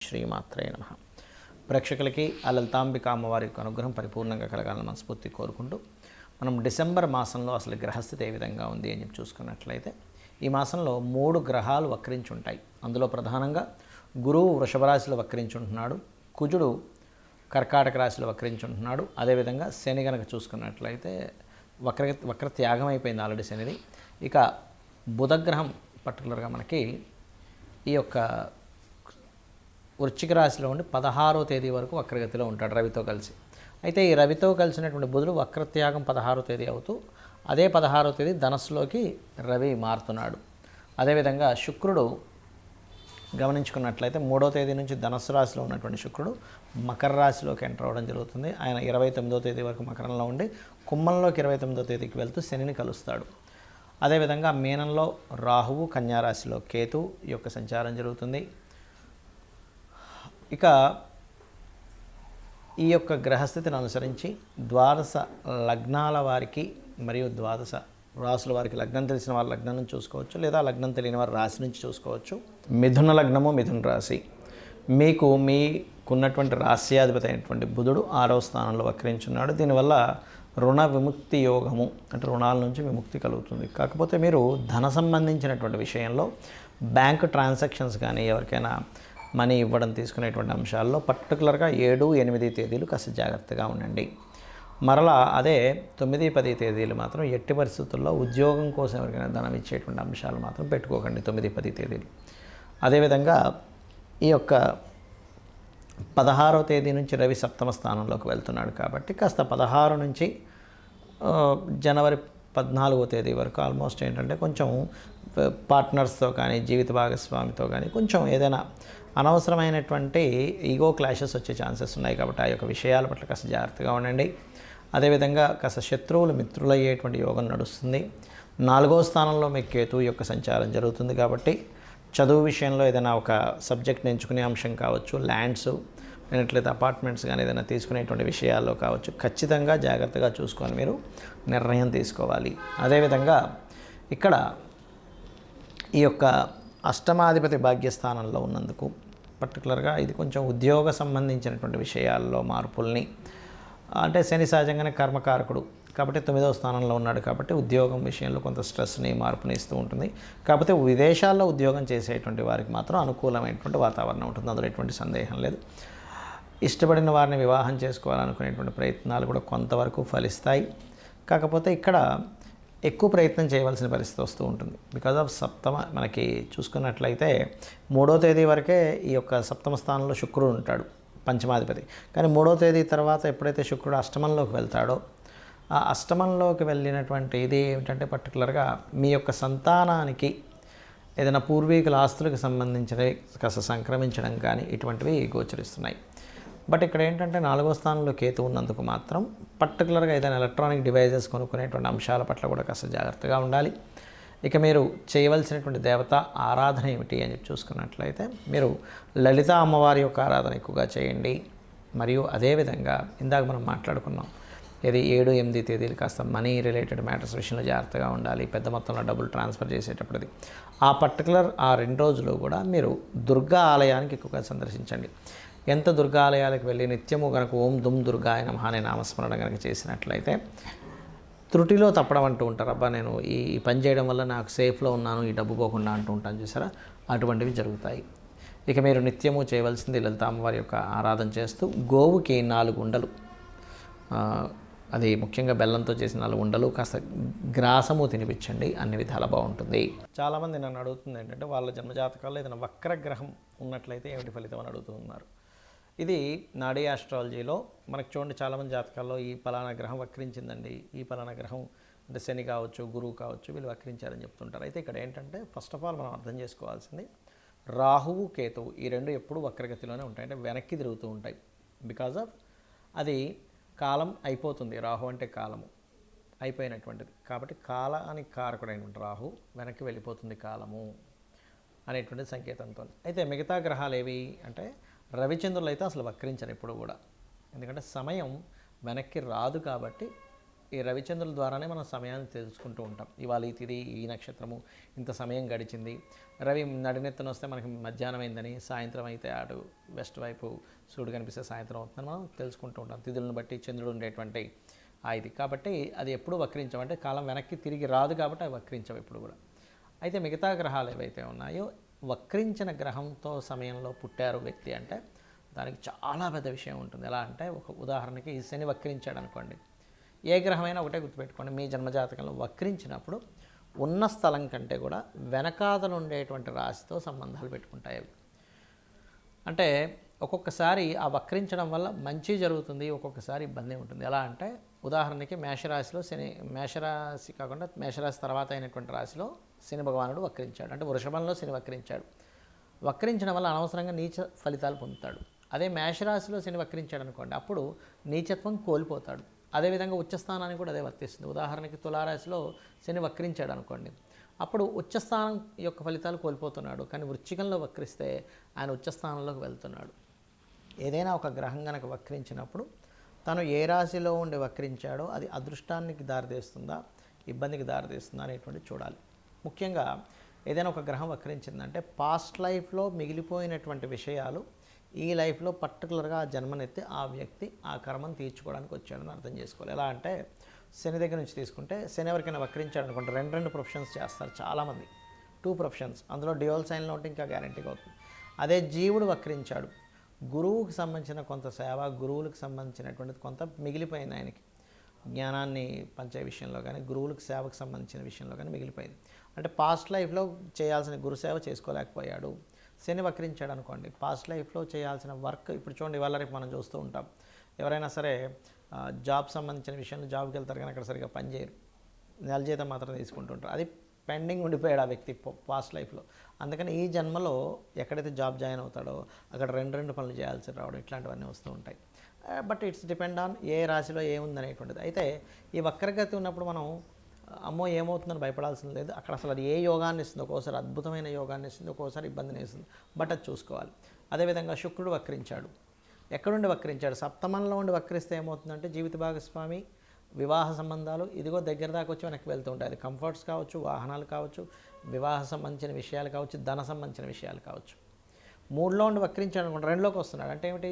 శ్రీమాత్రే నమః. ప్రేక్షకులకి ఆ లలితాంబిక అమ్మవారి యొక్క అనుగ్రహం పరిపూర్ణంగా కలగాలని మనస్ఫూర్తి కోరుకుంటూ మనం డిసెంబర్ మాసంలో అసలు గ్రహస్థితి ఏ విధంగా ఉంది అని చెప్పి చూసుకున్నట్లయితే ఈ మాసంలో 3 గ్రహాలు వక్రించి ఉంటాయి. అందులో ప్రధానంగా గురువు వృషభ రాశిలో వక్రించి ఉంటున్నాడు, కుజుడు కర్కాటక రాశిలో వక్రించి ఉంటున్నాడు. అదేవిధంగా శని కనుక చూసుకున్నట్లయితే వక్ర త్యాగం అయిపోయింది ఆల్రెడీ శనిది. ఇక బుధగ్రహం పర్టికులర్గా మనకి ఈ యొక్క వృశ్చిక రాశిలో ఉండి 16వ తేదీ వరకు వక్రగతిలో ఉంటాడు రవితో కలిసి. అయితే ఈ రవితో కలిసినటువంటి బుధుడు వక్రత్యాగం 16వ తేదీ అవుతూ అదే 16వ తేదీ ధనస్సులోకి రవి మారుతున్నాడు. అదేవిధంగా శుక్రుడు గమనించుకున్నట్లయితే 3వ తేదీ నుంచి ధనస్సు రాశిలో ఉన్నటువంటి శుక్రుడు మకర రాశిలోకి ఎంటర్ అవ్వడం జరుగుతుంది. ఆయన 29వ తేదీ వరకు మకరంలో ఉండి కుంభంలోకి 29వ తేదీకి వెళ్తూ శనిని కలుస్తాడు. అదేవిధంగా మీనంలో రాహువు, కన్యారాశిలో కేతు యొక్క సంచారం జరుగుతుంది. ఇక ఈ యొక్క గ్రహస్థితిని అనుసరించి ద్వాదశ లగ్నాల వారికి మరియు ద్వాదశ రాసుల వారికి లగ్నం తెలిసిన వారి లగ్నం నుంచి చూసుకోవచ్చు, లేదా లగ్నం తెలియని వారి రాశి నుంచి చూసుకోవచ్చు. మిథున లగ్నము, మిథున రాశి మీకున్నటువంటి రాశ్యాధిపతి అయినటువంటి బుధుడు 6వ స్థానంలో వక్రించున్నాడు. దీనివల్ల రుణ విముక్తి యోగము అంటే రుణాల నుంచి విముక్తి కలుగుతుంది. కాకపోతే మీరు ధన సంబంధించినటువంటి విషయంలో బ్యాంక్ ట్రాన్సాక్షన్స్ కానీ ఎవరికైనా మనీ ఇవ్వడం తీసుకునేటువంటి అంశాల్లో పర్టికులర్గా 7, 8 తేదీలు కాస్త జాగ్రత్తగా ఉండండి. మరలా అదే 9, 10 తేదీలు మాత్రం ఎట్టి పరిస్థితుల్లో ఉద్యోగం కోసం ఎవరికైనా ధనం ఇచ్చేటువంటి అంశాలు మాత్రం పెట్టుకోకండి 9, 10 తేదీలు. అదేవిధంగా ఈ యొక్క 16వ తేదీ నుంచి రవి 7వ స్థానంలోకి వెళ్తున్నాడు కాబట్టి కాస్త 16 నుంచి జనవరి 14వ తేదీ వరకు ఆల్మోస్ట్ ఏంటంటే కొంచెం పార్ట్నర్స్తో కానీ జీవిత భాగస్వామితో కానీ కొంచెం ఏదైనా అనవసరమైనటువంటి ఈగో క్లాషెస్ వచ్చే ఛాన్సెస్ ఉన్నాయి. కాబట్టి ఆ యొక్క విషయాల పట్ల కాస్త జాగ్రత్తగా ఉండండి. అదేవిధంగా కాస్త శత్రువులు మిత్రులు అయ్యేటువంటి యోగం నడుస్తుంది. 4వ స్థానంలో మీకు కేతువు యొక్క సంచారం జరుగుతుంది కాబట్టి చదువు విషయంలో ఏదైనా ఒక సబ్జెక్ట్ని ఎంచుకునే అంశం కావచ్చు, ల్యాండ్స్ లేనట్లయితే అపార్ట్మెంట్స్ కానీ ఏదైనా తీసుకునేటువంటి విషయాల్లో కావచ్చు, ఖచ్చితంగా జాగ్రత్తగా చూసుకొని మీరు నిర్ణయం తీసుకోవాలి. అదేవిధంగా ఇక్కడ ఈ యొక్క అష్టమాధిపతి భాగ్యస్థానంలో ఉన్నందుకు పర్టికులర్గా ఇది కొంచెం ఉద్యోగ సంబంధించినటువంటి విషయాల్లో మార్పుల్ని, అంటే శని సహజంగానే కర్మకారకుడు కాబట్టి 9వ స్థానంలో ఉన్నాడు కాబట్టి ఉద్యోగం విషయంలో కొంత స్ట్రెస్ని మార్పుని ఇస్తూ ఉంటుంది. కాకపోతే విదేశాల్లో ఉద్యోగం చేసేటువంటి వారికి మాత్రం అనుకూలమైనటువంటి వాతావరణం ఉంటుంది, అందులో ఎటువంటి సందేహం లేదు. ఇష్టపడిన వారిని వివాహం చేసుకోవాలనుకునేటువంటి ప్రయత్నాలు కూడా కొంతవరకు ఫలిస్తాయి. కాకపోతే ఇక్కడ ఎక్కువ ప్రయత్నం చేయవలసిన పరిస్థితి వస్తూ ఉంటుంది. బికాజ్ ఆఫ్ మనకి చూసుకున్నట్లయితే 3వ తేదీ వరకే ఈ యొక్క 7వ స్థానంలో శుక్రుడు ఉంటాడు, పంచమాధిపతి. కానీ 3వ తేదీ తర్వాత ఎప్పుడైతే శుక్రుడు అష్టమంలోకి వెళ్తాడో ఆ అష్టమంలోకి వెళ్ళినటువంటి ఇది ఏమిటంటే పర్టికులర్గా మీ యొక్క సంతానానికి ఏదైనా పూర్వీకుల ఆస్తులకు సంబంధించినవి కాస్త సంక్రమించడం కానీ ఇటువంటివి గోచరిస్తున్నాయి. బట్ ఇక్కడ ఏంటంటే 4వ స్థానంలో కేతు ఉన్నందుకు మాత్రం పర్టికులర్గా ఏదైనా ఎలక్ట్రానిక్ డివైజెస్ కొనుక్కునేటువంటి అంశాల పట్ల కూడా కాస్త జాగ్రత్తగా ఉండాలి. ఇక మీరు చేయవలసినటువంటి దేవత ఆరాధన ఏమిటి అని చెప్పి చూసుకున్నట్లయితే మీరు లలిత అమ్మవారి యొక్క ఆరాధన ఎక్కువగా చేయండి. మరియు అదేవిధంగా ఇందాక మనం మాట్లాడుకున్నాం ఇది 7, 8 తేదీలు కాస్త మనీ రిలేటెడ్ మ్యాటర్స్ విషయంలో జాగ్రత్తగా ఉండాలి. పెద్ద మొత్తంలో డబ్బులు ట్రాన్స్ఫర్ చేసేటప్పటిది ఆ పర్టికులర్ ఆ 2 రోజులు కూడా మీరు దుర్గా ఆలయానికి ఎక్కువగా సందర్శించండి. ఎంత దుర్గా ఆలయాలకు వెళ్ళి నిత్యము కనుక ఓం దుమ్ దుర్గాయ నమః అనే నామస్మరణ కనుక చేసినట్లయితే త్రుటిలో తప్పడం అంటూ ఉంటారు. అబ్బా నేను ఈ పని చేయడం వల్ల నాకు సేఫ్లో ఉన్నాను, ఈ డబ్బు పోకుండా అంటూ ఉంటాను చూసారా, అటువంటివి జరుగుతాయి. ఇక మీరు నిత్యము చేయవలసింది లలిత అమ్మవారి యొక్క ఆరాధన చేస్తూ గోవుకి 4 ఉండలు, అది ముఖ్యంగా బెల్లంతో చేసిన 4 ఉండలు కాస్త గ్రాసము తినిపించండి, అన్ని విధాలా బాగుంటుంది. చాలామంది నన్ను అడుగుతుంది ఏంటంటే వాళ్ళ జన్మజాతకాల్లో ఏదైనా వక్రగ్రహం ఉన్నట్లయితే ఏమిటి ఫలితం అని అడుగుతున్నారు. ఇది నాడీ ఆస్ట్రాలజీలో మనకు చూడండి చాలామంది జాతకాల్లో ఈ పలానా గ్రహం వక్రించిందండి, ఈ పలానా గ్రహం అంటే శని కావచ్చు, గురువు కావచ్చు, వీళ్ళు వక్రించారని చెప్తుంటారు. అయితే ఇక్కడ ఏంటంటే ఫస్ట్ ఆఫ్ ఆల్ మనం అర్థం చేసుకోవాల్సింది రాహువు, కేతువు ఈ 2 ఎప్పుడు వక్రగతిలోనే ఉంటాయి, అంటే వెనక్కి తిరుగుతూ ఉంటాయి. బికాజ్ ఆఫ్ అది కాలం అయిపోతుంది, రాహు అంటే కాలము అయిపోయినటువంటిది కాబట్టి కాలానికి కారకుడైనటువంటి రాహు వెనక్కి వెళ్ళిపోతుంది కాలము అనేటువంటి సంకేతంతో. అయితే మిగతా గ్రహాలు ఏవి అంటే రవిచంద్రులు అయితే అసలు వక్రించరు ఎప్పుడు కూడా, ఎందుకంటే సమయం వెనక్కి రాదు కాబట్టి ఈ రవిచంద్రుల ద్వారానే మనం సమయాన్ని తెలుసుకుంటూ ఉంటాం. ఇవాళ ఈ తిథి, ఈ నక్షత్రము, ఇంత సమయం గడిచింది. రవి నడినెత్తున వస్తే మనకి మధ్యాహ్నం అయిందని, సాయంత్రం అయితే అటు వెస్ట్ వైపు సూర్యుడు కనిపిస్తే సాయంత్రం అవుతుందని మనం తెలుసుకుంటూ ఉంటాం. తిథులను బట్టి చంద్రుడు ఉండేటువంటి ఇది కాబట్టి అది ఎప్పుడు వక్రించమంటే కాలం వెనక్కి తిరిగి రాదు కాబట్టి అవి వక్రించవు ఎప్పుడు కూడా. అయితే మిగతా గ్రహాలు ఏవైతే ఉన్నాయో వక్రించిన గ్రహంతో సమయంలో పుట్టారు వ్యక్తి అంటే దానికి చాలా పెద్ద విషయం ఉంటుంది. ఎలా అంటే ఒక ఉదాహరణకి శని వక్రించాడు అనుకోండి, ఏ గ్రహమైనా ఒకటే గుర్తుపెట్టుకోండి, మీ జన్మజాతకంలో వక్రించినప్పుడు ఉన్న స్థలం కంటే కూడా వెనకాతలు ఉండేటువంటి రాశితో సంబంధాలు పెట్టుకుంటాయి అవి. అంటే ఒక్కొక్కసారి ఆ వక్రించడం వల్ల మంచి జరుగుతుంది, ఒక్కొక్కసారి ఇబ్బంది ఉంటుంది. ఎలా అంటే ఉదాహరణకి మేషరాశిలో శని, మేషరాశి కాకుండా మేషరాశి తర్వాత అయినటువంటి రాశిలో శని భగవానుడు వక్రించాడు, అంటే వృషభంలో శని వక్రించాడు. వక్రించడం వల్ల అనవసరంగా నీచ ఫలితాలు పొందుతాడు. అదే మేషరాశిలో శని వక్రించాడు అనుకోండి, అప్పుడు నీచత్వం కోల్పోతాడు. అదేవిధంగా ఉచ్చస్థానానికి కూడా అదే వర్తిస్తుంది. ఉదాహరణకి తులారాశిలో శని వక్రించాడు అనుకోండి, అప్పుడు ఉచ్చస్థానం యొక్క ఫలితాలు కోల్పోతున్నాడు. కానీ వృశ్చికంలో వక్రిస్తే ఆయన ఉచ్చస్థానంలోకి వెళ్తున్నాడు. ఏదైనా ఒక గ్రహం కనుక వక్రించినప్పుడు తను ఏ రాశిలో ఉండి వక్రించాడో అది అదృష్టానికి దారితీస్తుందా, ఇబ్బందికి దారితీస్తుందా అనేటువంటి చూడాలి. ముఖ్యంగా ఏదైనా ఒక గ్రహం వక్రించిందంటే పాస్ట్ లైఫ్లో మిగిలిపోయినటువంటి విషయాలు ఈ లైఫ్లో పర్టికులర్గా ఆ జన్మనెత్తి ఆ వ్యక్తి ఆ కర్మను తీర్చుకోవడానికి వచ్చాడని అర్థం చేసుకోవాలి. ఎలా అంటే శని దగ్గర నుంచి తీసుకుంటే శని ఎవరికైనా వక్రించాడు అనుకుంటే రెండు ప్రొఫెషన్స్ చేస్తారు చాలామంది, 2 ప్రొఫెషన్స్, అందులో డ్యూయల్ సైన్లో ఉంటే ఇంకా గ్యారంటీగా అవుతుంది. అదే జీవుడు వక్రించాడు, గురువుకి సంబంధించిన కొంత సేవ, గురువులకు సంబంధించినటువంటిది కొంత మిగిలిపోయింది ఆయనకి, జ్ఞానాన్ని పంచే విషయంలో కానీ గురువులకు సేవకు సంబంధించిన విషయంలో కానీ మిగిలిపోయింది. అంటే పాస్ట్ లైఫ్లో చేయాల్సిన గురుసేవ చేసుకోలేకపోయాడు. శని వక్రించాడు అనుకోండి, పాస్ట్ లైఫ్లో చేయాల్సిన వర్క్ ఇప్పుడు చూడండి, ఇవాళ రేపు మనం చూస్తూ ఉంటాం, ఎవరైనా సరే జాబ్ సంబంధించిన విషయంలో జాబ్కి వెళ్తారు కానీ అక్కడ సరిగ్గా పనిచేయరు, నెల జీతం మాత్రం తీసుకుంటుంటారు. అది పెండింగ్ ఉండిపోయాడు ఆ వ్యక్తి పాస్ట్ లైఫ్లో. అందుకని ఈ జన్మలో ఎక్కడైతే జాబ్ జాయిన్ అవుతాడో అక్కడ రెండు పనులు చేయాల్సి రావడం ఇట్లాంటివన్నీ వస్తూ ఉంటాయి. But it's depend on a రాశిలో ఏముందనేటువంటిది. అయితే ఈ వక్రగతి ఉన్నప్పుడు మనం అమ్మో ఏమవుతుందని భయపడాల్సింది లేదు. అక్కడ అసలు అది ఏ యోగాన్ని ఇస్తుంది, ఒక్కోసారి అద్భుతమైన యోగాన్ని ఇస్తుంది, ఒక్కోసారి ఇబ్బందిని ఇస్తుంది. బట్ అది చూసుకోవాలి. అదేవిధంగా శుక్రుడు వక్రించాడు, ఎక్కడుండి వక్రించాడు, సప్తమంలో ఉండి వక్రిస్తే ఏమవుతుందంటే జీవిత భాగస్వామి, వివాహ సంబంధాలు ఇదిగో దగ్గర దాకా వచ్చి వెనక్కి వెళ్తూ ఉంటాయి. అది కంఫర్ట్స్ కావచ్చు, వాహనాలు కావచ్చు, వివాహ సంబంధించిన విషయాలు కావచ్చు, ధన సంబంధించిన విషయాలు కావచ్చు. 3లో ఉండి వక్రించాడు అనుకుంటే 2లోకి వస్తున్నాడు అంటే ఏమిటి,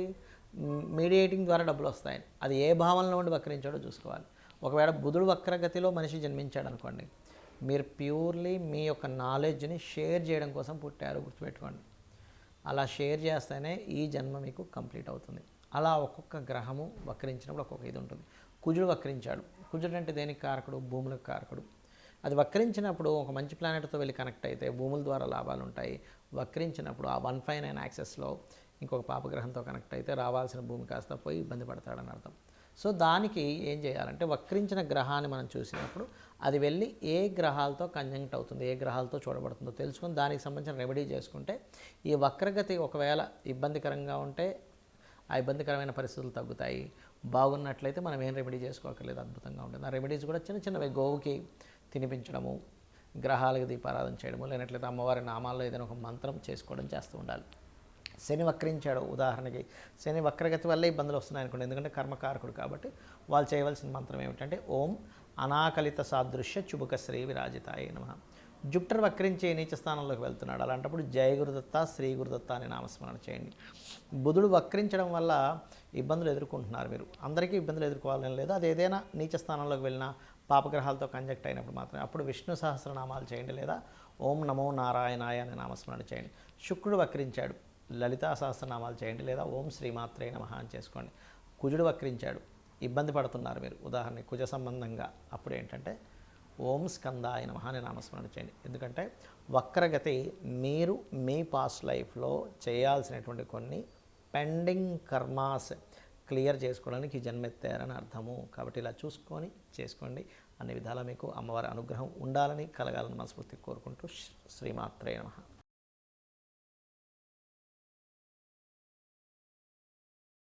మీడియేటింగ్ ద్వారా డబ్బులు వస్తాయి. అది ఏ భావంలో ఉండి వక్రించాడో చూసుకోవాలి. ఒకవేళ బుధుడు వక్రగతిలో మనిషి జన్మించాడు అనుకోండి, మీరు ప్యూర్లీ మీ యొక్క నాలెడ్జ్ని షేర్ చేయడం కోసం పుట్టారు, గుర్తుపెట్టుకోండి. అలా షేర్ చేస్తేనే ఈ జన్మ మీకు కంప్లీట్ అవుతుంది. అలా ఒక్కొక్క గ్రహము వక్రించినప్పుడు ఒక్కొక్క ఇది ఉంటుంది. కుజుడు వక్రించాడు, కుజుడు అంటే దేనికి కారకుడు, భూములకు కారకుడు. అది వక్రించినప్పుడు ఒక మంచి ప్లానెట్తో వెళ్ళి కనెక్ట్ అయితే భూముల ద్వారా లాభాలు ఉంటాయి. వక్రించినప్పుడు ఆ 159 యాక్సెస్లో ఇంకొక పాపగ్రహంతో కనెక్ట్ అయితే రావాల్సిన భూమి కాస్త పోయి ఇబ్బంది పడతాడని అర్థం. సో దానికి ఏం చేయాలంటే వక్రించిన గ్రహాన్ని మనం చూసినప్పుడు అది వెళ్ళి ఏ గ్రహాలతో కంజంక్ట్ అవుతుంది, ఏ గ్రహాలతో చూడబడుతుందో తెలుసుకొని దానికి సంబంధించిన రెమెడీ చేసుకుంటే ఈ వక్రగతి ఒకవేళ ఇబ్బందికరంగా ఉంటే ఆ ఇబ్బందికరమైన పరిస్థితులు తగ్గుతాయి. బాగున్నట్లయితే మనం ఏం రెమెడీ చేసుకోకర్లేదు, అద్భుతంగా ఉంటుంది. ఆ రెమెడీస్ కూడా చిన్న చిన్నవి, గోవుకి తినిపించడము, గ్రహాలకు దీపారాధన చేయడము, లేనట్లయితే అమ్మవారి నామాల్లో ఏదైనా ఒక మంత్రం చేసుకోవడం చేస్తూ ఉండాలి. శని వక్రించాడు ఉదాహరణకి, శని వక్రగతి వల్లే ఇబ్బందులు వస్తున్నాయి అనుకోండి, ఎందుకంటే కర్మకారకుడు కాబట్టి వాళ్ళు చేయవలసిన మంత్రం ఏమిటంటే ఓం అనాకలిత సాదృశ్య చుబుక శ్రీ విరాజితాయ నమః. జుపిటర్ వక్రించి నీచ స్థానంలోకి వెళ్తున్నాడు, అలాంటప్పుడు జయ గురుదత్త, శ్రీ గురుదత్త అని నామస్మరణ చేయండి. బుధుడు వక్రించడం వల్ల ఇబ్బందులు ఎదుర్కొంటున్నారు మీరు, అందరికీ ఇబ్బందులు ఎదుర్కోవాలని లేదు. అది ఏదైనా నీచ స్థానంలోకి వెళ్ళినా పాపగ్రహాలతో కంజక్ట్ అయినప్పుడు మాత్రమే అప్పుడు విష్ణు సహస్రనామాలు చేయండి, లేదా ఓం నమో నారాయణాయ అనే నామస్మరణ చేయండి. శుక్రుడు వక్రించాడు, లలితా సహస్రనామాలు చేయండి, లేదా ఓం శ్రీమాత్రే నమః అని చేసుకోండి. కుజుడు వక్రించాడు, ఇబ్బంది పడుతున్నారు మీరు, ఉదాహరణకి కుజ సంబంధంగా, అప్పుడు ఏంటంటే ఓం స్కందాయ నమః అనే నామస్మరణ చేయండి. ఎందుకంటే వక్రగతి మీరు మీ పాస్ట్ లైఫ్లో చేయాల్సినటువంటి కొన్ని పెండింగ్ కర్మాస్ క్లియర్ చేసుకోవడానికి జన్మెత్తారని అర్థము. కాబట్టి ఇలా చూసుకొని చేసుకోండి. అన్ని విధాలా మీకు అమ్మవారి అనుగ్రహం ఉండాలని, కలగాలని మనస్ఫూర్తిగా కోరుకుంటూ శ్రీమాత్రే నమః.